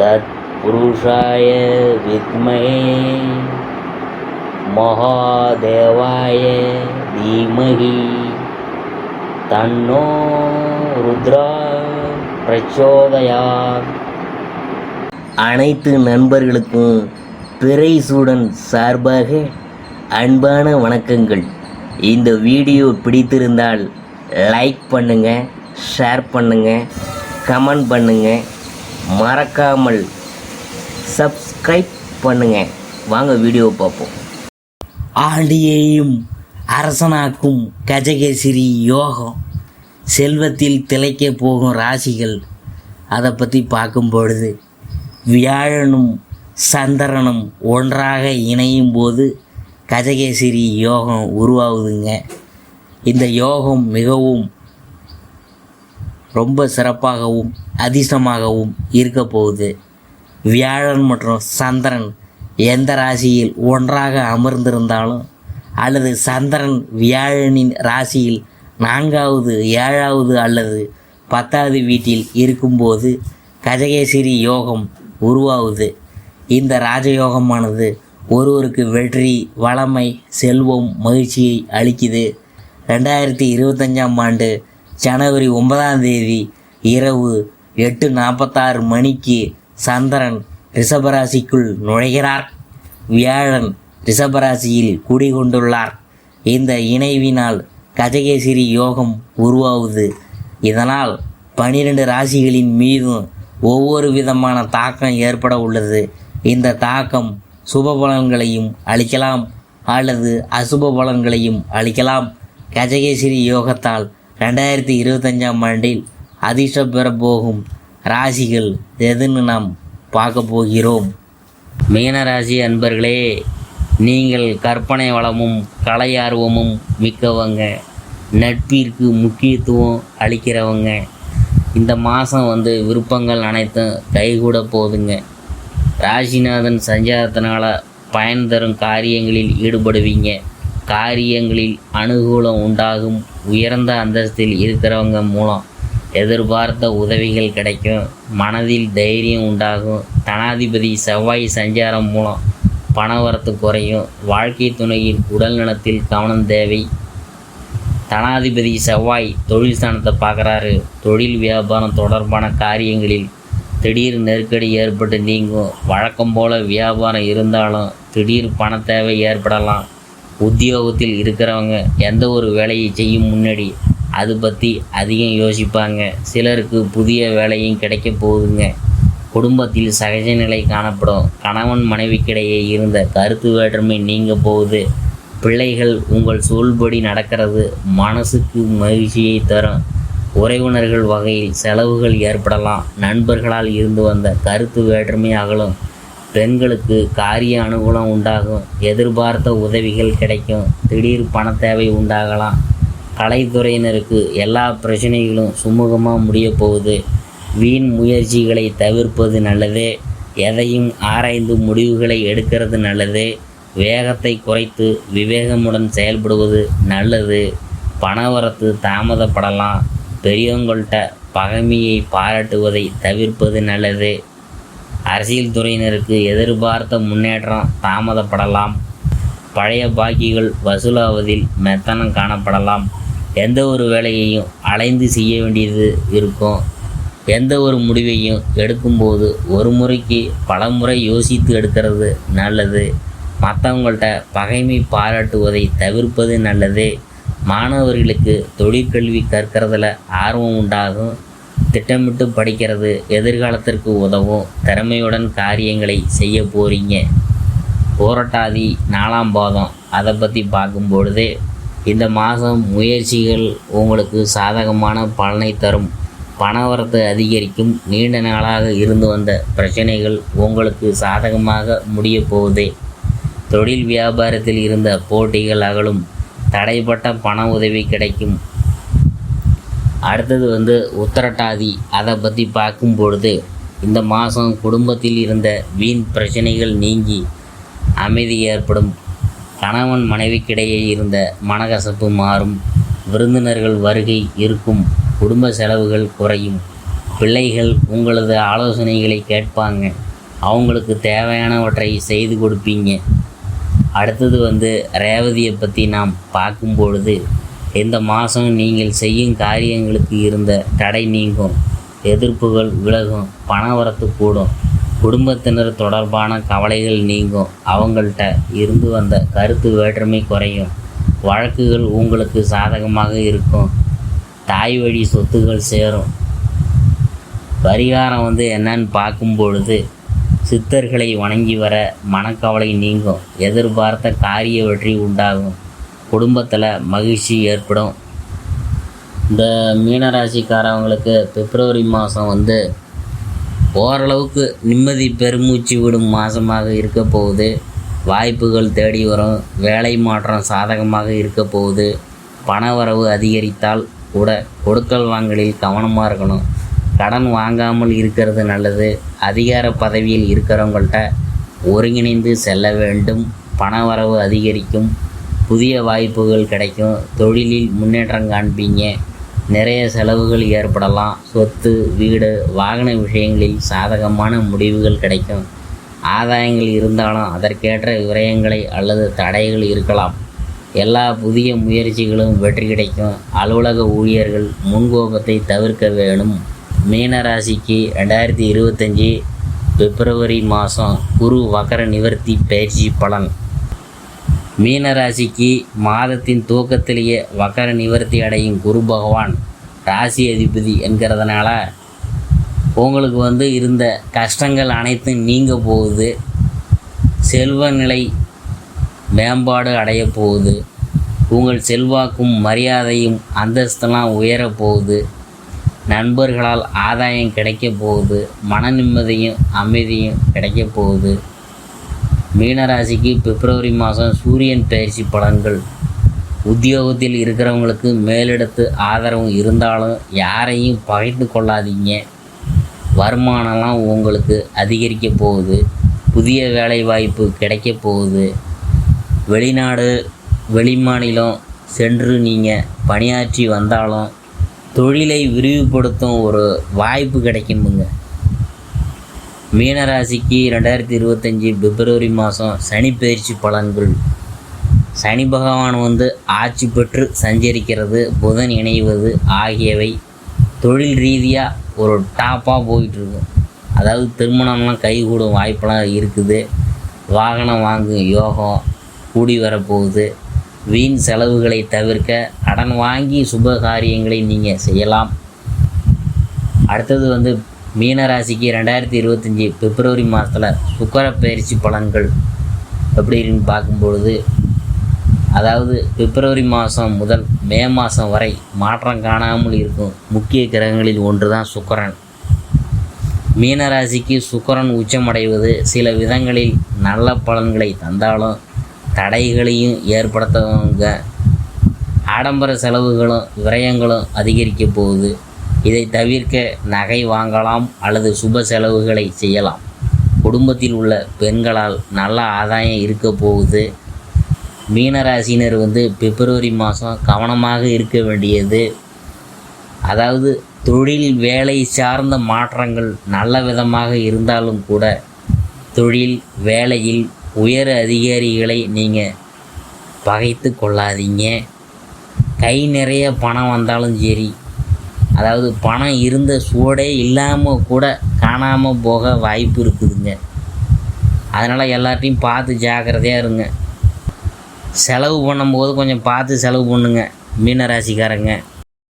तत्पुरुषाय विद्महे महादेवाय धीमहि तन्नो रुद्रा प्रचोदयात्. அனைத்து நண்பர்களுக்கும் பிறைசூடன் சார்பாக அன்பான வணக்கங்கள். இந்த வீடியோ பிடித்திருந்தால் லைக் பண்ணுங்கள், ஷேர் பண்ணுங்கள், கமெண்ட் பண்ணுங்கள், மறக்காமல் சப்ஸ்கிரைப் பண்ணுங்கள். வாங்க வீடியோ பார்ப்போம். ஆண்டியையும் அரசனாக்கும் கஜகேசரி யோகம், செல்வத்தில் திளைக்க போகும் ராசிகள், அதை பற்றி பார்க்கும் பொழுது வியாழனும் சந்திரனும் ஒன்றாக இணையும் போது கஜகேசரி யோகம் உருவாகுதுங்க. இந்த யோகம் மிகவும் ரொம்ப சிறப்பாகவும் அதிர்ஷ்டமாகவும் இருக்க போகுது. வியாழன் மற்றும் சந்திரன் எந்த ராசியில் ஒன்றாக அமர்ந்திருந்தாலும் அல்லது சந்திரன் வியாழனின் ராசியில் 4வது 7வது அல்லது 10வது வீட்டில் இருக்கும்போது கஜகேசரி யோகம் உருவாகுது. இந்த ராஜயோகமானது ஒருவருக்கு வெற்றி, வளமை, செல்வம், மகிழ்ச்சியை அளிக்குது. 2025ஆம் ஆண்டு ஜனவரி 9ஆம் தேதி இரவு 8:46 மணிக்கு சந்திரன் ரிஷபராசிக்குள் நுழைகிறார். வியாழன் ரிஷபராசியில் குடிகொண்டுள்ளார். இந்த இணைவினால் கஜகேசரி யோகம் உருவாகுது. இதனால் 12 ராசிகளின் மீதும் ஒவ்வொரு விதமான தாக்கம் ஏற்பட உள்ளது. இந்த தாக்கம் சுப பலன்களையும் அளிக்கலாம் அல்லது அசுப பலன்களையும் அளிக்கலாம். கஜகேசரி யோகத்தால் 2025ஆம் ஆண்டில் அதிர்ஷ்டம் பெறப்போகும் ராசிகள் எதுன்னு நாம் பார்க்க போகிறோம். மீனராசி அன்பர்களே, நீங்கள் கற்பனை வளமும் கலை ஆர்வமும் மிக்கவங்க, நட்பிற்கு முக்கியத்துவம் அளிக்கிறவங்க. இந்த மாதம் விருப்பங்கள் அனைத்தும் கைகூட போகுதுங்க. ராசிநாதன் சஞ்சாரத்தினால் பயன் தரும் காரியங்களில் ஈடுபடுவீங்க. காரியங்களில் அனுகூலம் உண்டாகும். உயர்ந்த அந்தஸ்தில் இருக்கிறவங்க மூலம் எதிர்பார்த்த உதவிகள் கிடைக்கும். மனதில் தைரியம் உண்டாகும். தனாதிபதி செவ்வாய் சஞ்சாரம் மூலம் பணவரத்து குறையும். வாழ்க்கை துணையின் உடல் நலத்தில் கவனம் தேவை. தனாதிபதி செவ்வாய் தொழில் ஸ்தானத்தை பார்க்குறாரு. தொழில் வியாபாரம் தொடர்பான காரியங்களில் திடீர் நெருக்கடி ஏற்பட்டு நீங்கும். வழக்கம் போல் வியாபாரம் இருந்தாலும் திடீர் பண தேவை ஏற்படலாம். உத்தியோகத்தில் இருக்கிறவங்க எந்த ஒரு வேலையை செய்யும் முன்னாடி அது பற்றி அதிகம் யோசிப்பாங்க. சிலருக்கு புதிய வேலையும் கிடைக்க போகுதுங்க. குடும்பத்தில் சகஜ நிலை காணப்படும். கணவன் மனைவிக்கிடையே இருந்த கருத்து வேற்றுமை நீங்க போகுது. பிள்ளைகள் உங்கள் சொல்படி நடக்கிறது மனசுக்கு மகிழ்ச்சியை தரும். உறவினர்கள் வகையில் செலவுகள் ஏற்படலாம். நண்பர்களால் இருந்து வந்த கருத்து வேற்றுமை அகலும். பெண்களுக்கு காரிய அனுகூலம் உண்டாகும். எதிர்பார்த்த உதவிகள் கிடைக்கும். திடீர் பண தேவை உண்டாகலாம். கலைத்துறையினருக்கு எல்லா பிரச்சனைகளும் சுமூகமாக முடிய போகுது. வீண் முயற்சிகளை தவிர்ப்பது நல்லது. எதையும் ஆராய்ந்து முடிவுகளை எடுக்கிறது நல்லது. வேகத்தை குறைத்து விவேகமுடன் செயல்படுவது நல்லது. பணவரத்து தாமதப்படலாம். பெரியவங்கள்ட்ட பகைமையை பாராட்டுவதை தவிர்ப்பது நல்லது. அரசியல் துறையினருக்கு எதிர்பார்த்த முன்னேற்றம் தாமதப்படலாம். பழைய பாக்கிகள் வசூலாவதில் மெத்தனம் காணப்படலாம். எந்த ஒரு வேலையையும் அலைந்து செய்ய வேண்டியது இருக்கும். எந்த ஒரு முடிவையும் எடுக்கும்போது ஒரு முறைக்கு பல முறை யோசித்து எடுக்கிறது நல்லது. மற்றவங்கள்ட்ட பகைமை பாராட்டுவதை தவிர்ப்பது நல்லது. மாணவர்களுக்கு தொழிற்கல்வி கற்கிறதுல ஆர்வம் உண்டாகும். திட்டமிட்டு படிக்கிறது எதிர்காலத்திற்கு உதவும். திறமையுடன் காரியங்களை செய்ய போகிறீங்க. போராட்டாதி 4ஆம் பாதம், அதை பற்றி பார்க்கும்பொழுது இந்த மாதம் முயற்சிகள் உங்களுக்கு சாதகமான பலனை தரும். பணவரத்து அதிகரிக்கும். நீண்ட நாளாக இருந்து வந்த பிரச்சனைகள் உங்களுக்கு சாதகமாக முடிய போகுது. தொழில் வியாபாரத்தில் இருந்த போட்டிகள் அகலும். தடைப்பட்ட பண உதவி கிடைக்கும். அடுத்தது உத்திரட்டாதி, அதை பற்றி பார்க்கும் பொழுது இந்த மாதம் குடும்பத்தில் இருந்த வீண் பிரச்சனைகள் நீங்கி அமைதி ஏற்படும். கணவன் மனைவிக்கிடையே இருந்த மனக்கசப்பு மாறும். விருந்தினர்கள் வருகை இருக்கும். குடும்ப செலவுகள் குறையும். பிள்ளைகள் உங்களது ஆலோசனைகளை கேட்பாங்க. அவங்களுக்கு தேவையானவற்றை செய்து கொடுப்பீங்க. அடுத்தது ரேவதியை பற்றி நாம் பார்க்கும் பொழுது, இந்த மாதம் நீங்கள் செய்யும் காரியங்களுக்கு இருந்த தடை நீங்கும், எதிர்ப்புகள் விலகும், பணவரத்து கூடும், குடும்பத்தினர் தொடர்பான கவலைகள் நீங்கும், அவங்கள்ட்ட இருந்து வந்த கருத்து வேற்றுமை குறையும், வழக்குகள் உங்களுக்கு சாதகமாக இருக்கும், தாய் வழி சொத்துகள் சேரும். பரிகாரம் என்னன்னு பார்க்கும் பொழுது, சித்தர்களை வணங்கி வர மனக்கவலை நீங்கும், எதிர்பார்த்த காரிய வெற்றி உண்டாகும், குடும்பத்தில் மகிழ்ச்சி ஏற்படும். இந்த மீனராசிக்காரவங்களுக்கு பிப்ரவரி மாதம் ஓரளவுக்கு நிம்மதி பெருமூச்சு விடும் மாதமாக இருக்க போகுது. வாய்ப்புகள் தேடி வரும், வேலை மாற்றம் சாதகமாக இருக்க போகுது. பணவரவு அதிகரித்தால் கூட கொடுக்கல் வாங்கலில் கவனமாக இருக்கணும். கடன் வாங்காமல் இருக்கிறது நல்லது. அதிகார பதவியில் இருக்கிறவங்கள்ட்ட ஒருங்கிணைந்து செல்ல வேண்டும். பணவரவு அதிகரிக்கும், புதிய வாய்ப்புகள் கிடைக்கும், தொழிலில் முன்னேற்றம் காண்பீங்க. நிறைய செலவுகள் ஏற்படலாம். சொத்து, வீடு, வாகன விஷயங்களில் சாதகமான முடிவுகள் கிடைக்கும். ஆதாயங்கள் இருந்தாலும் அதற்கேற்ற விரயங்களை அல்லது தடைகள் இருக்கலாம். எல்லா புதிய முயற்சிகளும் வெற்றி கிடைக்கும். அலுவலக ஊழியர்கள் முன்கோபத்தை தவிர்க்க வேணும். மீனராசிக்கு 2025 பிப்ரவரி மாதம் குரு வக்கர நிவர்த்தி பயிற்சி பலன். மீனராசிக்கு மாதத்தின் துவக்கத்திலேயே வக்கர நிவர்த்தி அடையும் குரு பகவான் ராசி அதிபதி என்கிறதுனால உங்களுக்கு இருந்த கஷ்டங்கள் அனைத்தும் நீங்க போகுது. செல்வ நிலை மேம்பாடு அடைய போகுது. உங்கள் செல்வாக்கும் மரியாதையும் அந்தஸ்தெல்லாம் உயரப்போகுது. நண்பர்களால் ஆதாயம் கிடைக்க போகுது. மன நிம்மதியும் அமைதியும் கிடைக்க போகுது. மீனராசிக்கு பிப்ரவரி மாதம் சூரியன் பயிற்சி பலன்கள். உத்தியோகத்தில் இருக்கிறவங்களுக்கு மேலிடத்து ஆதரவு இருந்தாலும் யாரையும் பகைத்து கொள்ளாதீங்க. வருமானம்லாம் உங்களுக்கு அதிகரிக்க போகுது. புதிய வேலை வாய்ப்பு கிடைக்க போகுது. வெளிநாடு வெளிமாநிலம் சென்று நீங்கள் பணியாற்றி வந்தாலும் தொழிலை விரிவுபடுத்தும் ஒரு வாய்ப்பு கிடைக்குமுங்க. மீனராசிக்கு 2025 பிப்ரவரி மாதம் சனி பயிற்சி பலன்கள். சனி பகவான் ஆட்சி பெற்று சஞ்சரிக்கிறது, புதன் இணைவது ஆகியவை தொழில் ரீதியாக ஒரு டாப்பாக போயிட்டுருக்கு. அதாவது திருமணம்லாம் கைகூடும் வாய்ப்பெல்லாம் இருக்குது. வாகனம் வாங்கும் யோகம் கூடி வரப்போகுது. வீண் செலவுகளை தவிர்க்க கடன் வாங்கி சுப காரியங்களை நீங்கள் செய்யலாம். அடுத்தது மீனராசிக்கு 2025 பிப்ரவரி மாதத்தில் சுக்கிர பயிற்சி பலன்கள் எப்படின்னு பார்க்கும்பொழுது, அதாவது பிப்ரவரி மாதம் முதல் மே மாதம் வரை மாற்றம் காணாமல் இருக்கும் முக்கிய கிரகங்களில் ஒன்று தான் சுக்கிரன். மீனராசிக்கு சுக்கிரன் உச்சமடைவது சில விதங்களில் நல்ல பலன்களை தந்தாலும் தடைகளையும் ஏற்படுத்தவங்க. ஆடம்பர செலவுகளும் விரயங்களும் அதிகரிக்க போகுது. இதை தவிர்க்க நகை வாங்கலாம் அல்லது சுப செலவுகளை செய்யலாம். குடும்பத்தில் உள்ள பெண்களால் நல்ல ஆதாயம் இருக்க போகுது. மீனராசினர் பிப்ரவரி மாதம் கவனமாக இருக்க வேண்டியது, அதாவது தொழில் வேலை சார்ந்த மாற்றங்கள் நல்ல விதமாக இருந்தாலும் கூட தொழில் வேலையில் உயர் அதிகாரிகளை நீங்கள் பகைத்து கொள்ளாதீங்க. கை நிறைய பணம் வந்தாலும் சரி, அதாவது பணம் இருந்த சூடே இல்லாமல் கூட காணாமல் போக வாய்ப்பு இருக்குதுங்க. அதனால் எல்லாத்தையும் பார்த்து ஜாக்கிரதையாக இருங்க. செலவு பண்ணும்போது கொஞ்சம் பார்த்து செலவு பண்ணுங்க மீனராசிக்காரங்க.